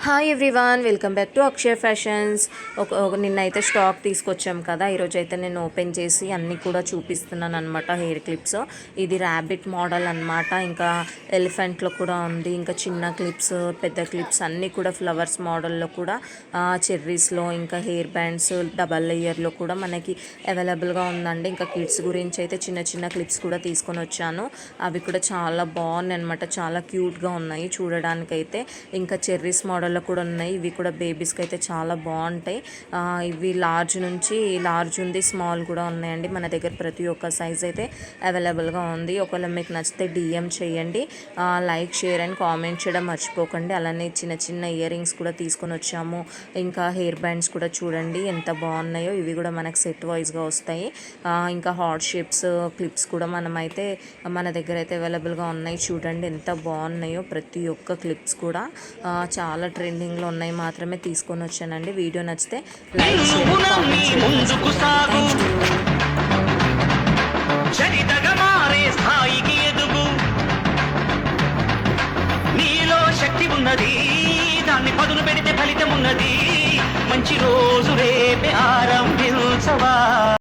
Hi everyone, welcome back to Akshay fashions. నిన్నైతే stock తీసుకొచ్చాం కదా, ఈరోజు అయితే నేను ఓపెన్ చేసి అన్నీ కూడా చూపిస్తున్నాను అనమాట. హెయిర్ క్లిప్స్, ఇది ర్యాబిట్ మోడల్ అనమాట. ఇంకా ఎలిఫెంట్లో కూడా ఉంది, ఇంకా చిన్న క్లిప్స్, పెద్ద క్లిప్స్ అన్నీ కూడా ఫ్లవర్స్ మోడల్లో కూడా, చెర్రీస్లో, ఇంకా హెయిర్ బ్యాండ్స్ డబల్ లేయర్లో కూడా మనకి అవైలబుల్గా ఉందండి. ఇంకా కిడ్స్ గురించి అయితే చిన్న చిన్న క్లిప్స్ కూడా తీసుకొని వచ్చాను. అవి కూడా చాలా బాగున్నాయి అనమాట, చాలా క్యూట్గా ఉన్నాయి చూడడానికైతే. ఇంకా చెర్రీస్ మోడల్ కూడా ఉన్నాయి, ఇవి కూడా బేబీస్కి అయితే చాలా బాగుంటాయి. ఇవి లార్జ్ నుంచి లార్జ్ ఉంది, స్మాల్ కూడా ఉన్నాయండి. మన దగ్గర ప్రతి ఒక్క సైజ్ అయితే అవైలబుల్గా ఉంది. ఒకవేళ మీకు నచ్చితే డిఎం చేయండి, లైక్, షేర్ అండ్ కామెంట్ చేయడం మర్చిపోకండి. అలానే చిన్న చిన్న ఇయర్ రింగ్స్ కూడా తీసుకొని వచ్చాము. ఇంకా హెయిర్ బ్యాండ్స్ కూడా చూడండి ఎంత బాగున్నాయో, ఇవి కూడా మనకు సెట్ వైజ్గా వస్తాయి. ఇంకా హార్ట్ షేప్స్ క్లిప్స్ కూడా మనమైతే మన దగ్గర అయితే అవైలబుల్గా ఉన్నాయి. చూడండి ఎంత బాగున్నాయో, ప్రతి ఒక్క క్లిప్స్ కూడా చాలా ట్రెండింగ్లో ఉన్నాయి, మాత్రమే తీసుకొని వచ్చానండి. వీడియో నచ్చితే లైక్ చేయండి, కామెంట్ చేయండి. దాన్ని పదును పెడితే ఫలితం ఉన్నది. మంచి రోజు రేపే ఆరంభించవా.